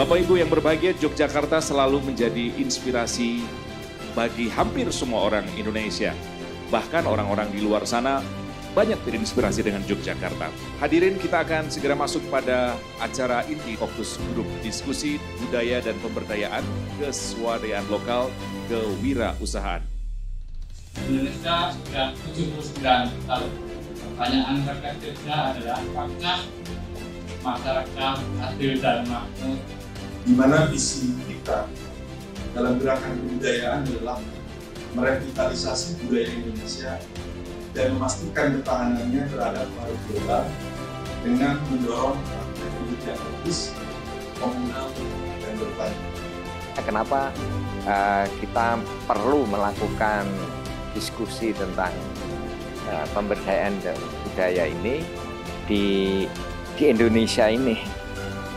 Bapak Ibu yang berbahagia, Yogyakarta selalu menjadi inspirasi bagi hampir semua orang Indonesia. Bahkan orang-orang di luar sana banyak terinspirasi dengan Yogyakarta. Hadirin, kita akan segera masuk pada acara inti fokus grup diskusi budaya dan pemberdayaan keswadayaan lokal kewirausahaan. Indonesia sudah 79 tahun. Pertanyaan rakyat Jogja adalah apakah masyarakat adil dan makmur? Di mana visi kita dalam gerakan kebudayaan adalah merevitalisasi budaya Indonesia dan memastikan ketahanannya terhadap pengaruh global dengan mendorong praktek hidup yang etis, komunal, dan berkelanjutan. Kenapa kita perlu melakukan diskusi tentang pemberdayaan dan budaya ini di Indonesia ini?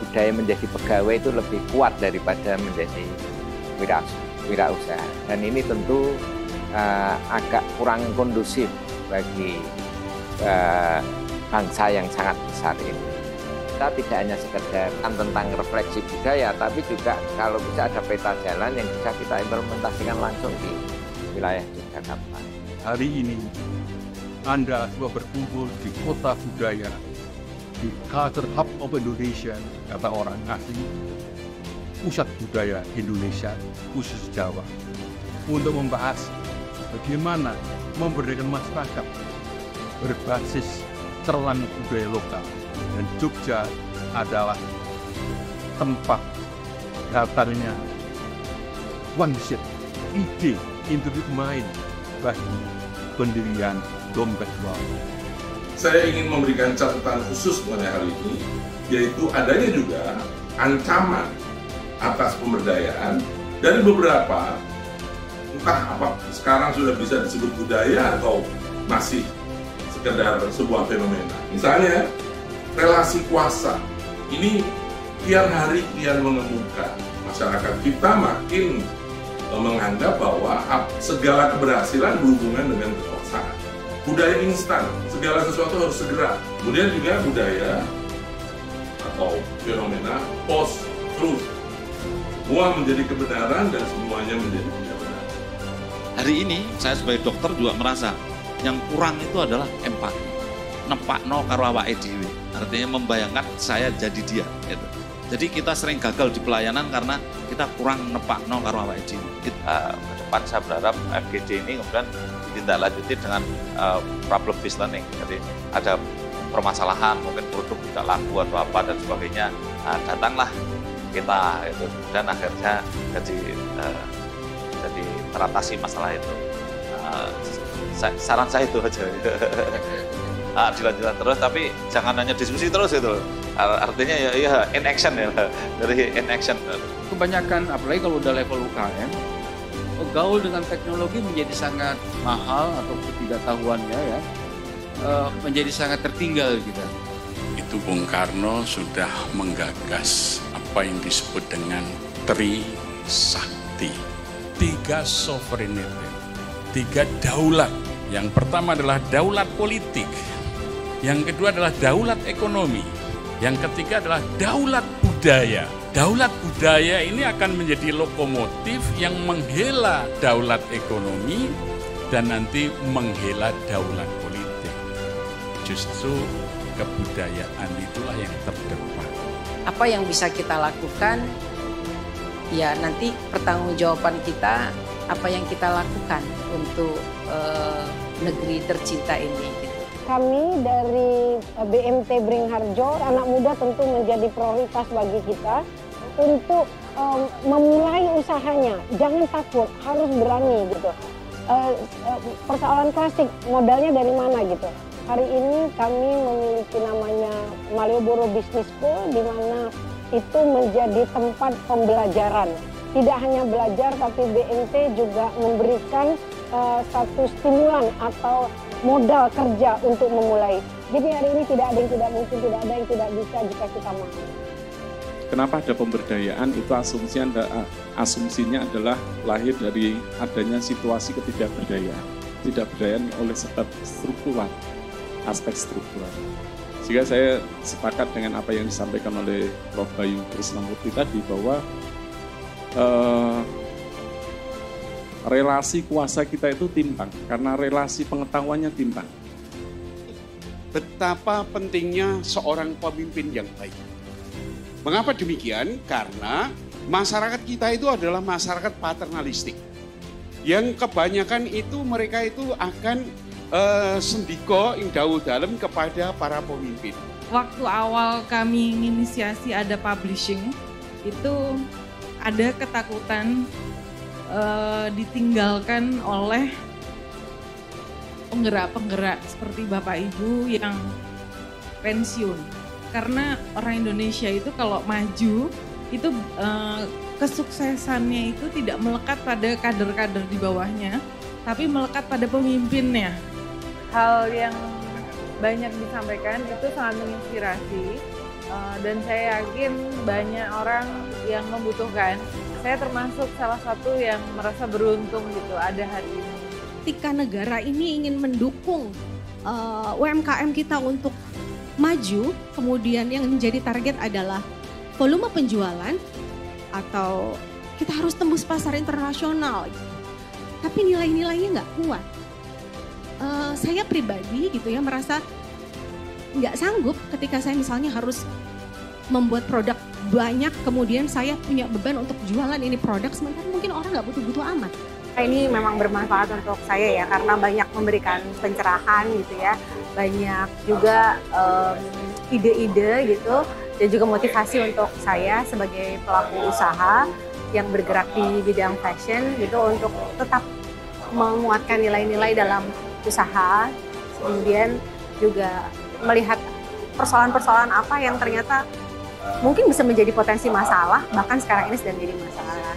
Budaya menjadi pegawai itu lebih kuat daripada menjadi wirausaha, dan ini tentu agak kurang kondusif bagi bangsa yang sangat besar ini. Kita tidak hanya sekedar tentang refleksi budaya, tapi juga kalau bisa ada peta jalan yang bisa kita implementasikan langsung di wilayah Yogyakarta. Hari ini Anda semua berkumpul di kota budaya, di Culture Hub of Indonesia, kata orang asing, pusat budaya Indonesia, khusus Jawa, untuk membahas bagaimana memberdayakan masyarakat berbasis cerlang budaya lokal. Dan Jogja adalah tempat datangnya one-shot ide into the mind bagi pendirian Dompet Bawah. Saya ingin memberikan catatan khusus mengenai hal ini, yaitu adanya juga ancaman atas pemberdayaan dari beberapa, entah apa sekarang sudah bisa disebut budaya atau masih sekedar sebuah fenomena. Misalnya, relasi kuasa ini kian hari kian mengemuka. Masyarakat kita makin menganggap bahwa segala keberhasilan berhubungan dengan kekuasaan. Budaya instan, segala sesuatu harus segera. Kemudian juga budaya atau fenomena post-truth. Semua menjadi kebenaran dan semuanya menjadi tidak benar. Hari ini saya sebagai dokter juga merasa yang kurang itu adalah empati. Nepakno karo awake dhewe. Artinya membayangkan saya jadi dia. Gitu. Jadi kita sering gagal di pelayanan karena kita kurang nepakno karo awake dhewe. Ke depan saya berharap FGD ini kemudian ditindaklanjuti dengan problem based learning. Jadi ada permasalahan, mungkin produk tidak laku atau apa dan sebagainya. Nah, datanglah kita itu dan akhirnya jadi teratasi masalah itu. Saran saya itu aja. Dilanjutkan terus, tapi jangan hanya diskusi terus gitu. Artinya ya in action ya, dari in action. Kebanyakan apalagi kalau udah level UKM, gaul dengan teknologi menjadi sangat mahal atau ketidaktahuannya ya menjadi sangat tertinggal kita. Itu Bung Karno sudah menggagas apa yang disebut dengan Trisakti, 3 sovereignty, 3 daulat. Yang pertama adalah daulat politik, yang kedua adalah daulat ekonomi, yang ketiga adalah daulat budaya. Daulat budaya ini akan menjadi lokomotif yang menghela daulat ekonomi dan nanti menghela daulat politik. Justru kebudayaan itulah yang terdepan. Apa yang bisa kita lakukan, ya nanti pertanggungjawaban kita, apa yang kita lakukan untuk negeri tercinta ini. Kami dari BMT Beringharjo, anak muda tentu menjadi prioritas bagi kita untuk memulai usahanya. Jangan takut, harus berani gitu. Persoalan klasik, modalnya dari mana gitu. Hari ini kami memiliki namanya Malioboro Business School, di mana itu menjadi tempat pembelajaran. Tidak hanya belajar, tapi BMT juga memberikan satu stimulan atau modal kerja untuk memulai. Jadi hari ini tidak ada yang tidak mungkin, tidak ada yang tidak bisa jika kita mau. Kenapa ada pemberdayaan? Itu asumsinya adalah lahir dari adanya situasi ketidakberdayaan. Ketidakberdayaan oleh sebab struktural, aspek struktural. Sehingga saya sepakat dengan apa yang disampaikan oleh Prof. Bayu Krisnamurti tadi bahwa relasi kuasa kita itu timpang karena relasi pengetahuannya timpang. Betapa pentingnya seorang pemimpin yang baik. Mengapa demikian? Karena masyarakat kita itu adalah masyarakat paternalistik. Yang kebanyakan itu mereka itu akan sendiko indau dalam kepada para pemimpin. Waktu awal kami menginisiasi ada publishing, itu ada ketakutan ditinggalkan oleh penggerak-penggerak seperti Bapak Ibu yang pensiun. Karena orang Indonesia itu kalau maju, itu kesuksesannya itu tidak melekat pada kader-kader di bawahnya, tapi melekat pada pemimpinnya. Hal yang banyak disampaikan itu sangat menginspirasi dan saya yakin banyak orang yang membutuhkan. Saya termasuk salah satu yang merasa beruntung gitu ada hari ini. Ketika negara ini ingin mendukung UMKM kita untuk maju, kemudian yang menjadi target adalah volume penjualan atau kita harus tembus pasar internasional. Tapi nilai-nilainya nggak kuat. Saya pribadi gitu ya merasa nggak sanggup ketika saya misalnya harus membuat produk banyak, kemudian saya punya beban untuk jualan ini produk, sementara mungkin orang nggak butuh-butuh amat. Ini memang bermanfaat untuk saya ya, karena banyak memberikan pencerahan gitu ya, banyak juga ide-ide gitu, dan juga motivasi untuk saya sebagai pelaku usaha yang bergerak di bidang fashion gitu untuk tetap menguatkan nilai-nilai dalam usaha, kemudian juga melihat persoalan-persoalan apa yang ternyata mungkin bisa menjadi potensi masalah, bahkan sekarang ini sedang jadi masalah.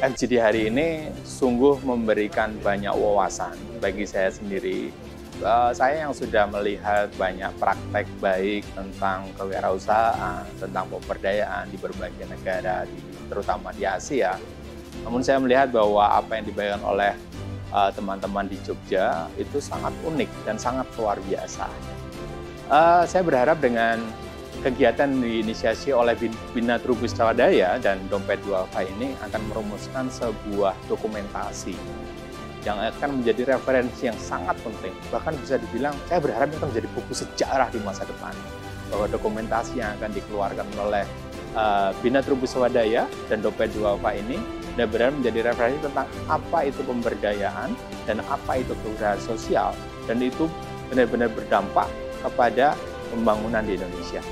FGD hari ini sungguh memberikan banyak wawasan bagi saya sendiri. Saya yang sudah melihat banyak praktek baik tentang kewirausahaan, tentang pemberdayaan di berbagai negara, terutama di Asia. Namun saya melihat bahwa apa yang dibayangkan oleh teman-teman di Jogja itu sangat unik dan sangat luar biasa. Saya berharap dengan kegiatan diinisiasi oleh Bina Trubus Swadaya dan Dompet Duafa ini akan merumuskan sebuah dokumentasi yang akan menjadi referensi yang sangat penting. Bahkan bisa dibilang, saya berharap itu akan menjadi buku sejarah di masa depan. Bahwa dokumentasi yang akan dikeluarkan oleh Bina Trubus Swadaya dan Dompet Duafa ini benar-benar menjadi referensi tentang apa itu pemberdayaan dan apa itu kewirausahaan sosial, dan itu benar-benar berdampak kepada pembangunan di Indonesia.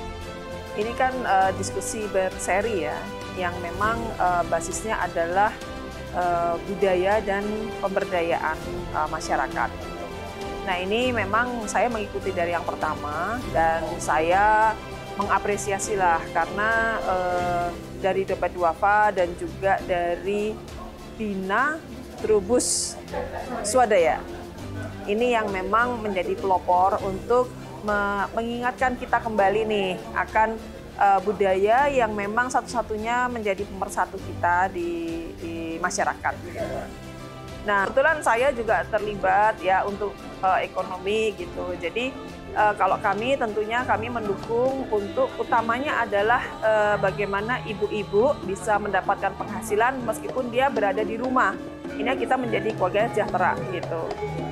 Ini kan diskusi berseri ya, yang memang basisnya adalah budaya dan pemberdayaan masyarakat. Nah ini memang saya mengikuti dari yang pertama dan saya mengapresiasi lah karena dari Dompet Duafa dan juga dari Bina Trubus Swadaya. Ini yang memang menjadi pelopor untuk mengingatkan kita kembali nih akan budaya yang memang satu-satunya menjadi pemersatu kita di masyarakat. Nah, kebetulan saya juga terlibat ya untuk ekonomi gitu. Jadi kalau kami tentunya kami mendukung untuk utamanya adalah bagaimana ibu-ibu bisa mendapatkan penghasilan meskipun dia berada di rumah. Ini kita menjadi keluarga sejahtera gitu.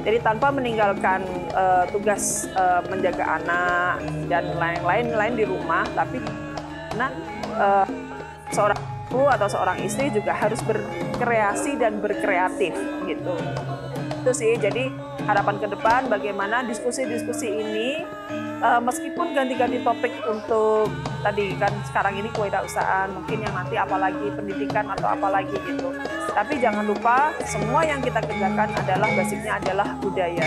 Jadi tanpa meninggalkan tugas menjaga anak dan lain-lain di rumah, tapi karena seorang ibu atau seorang istri juga harus berkreasi dan berkreatif gitu. Itu sih, jadi harapan ke depan bagaimana diskusi-diskusi ini meskipun ganti-ganti topik untuk tadi kan sekarang ini kewirausahaan, mungkin yang nanti apalagi pendidikan atau apalagi gitu. Tapi jangan lupa semua yang kita kerjakan adalah basicnya adalah budaya.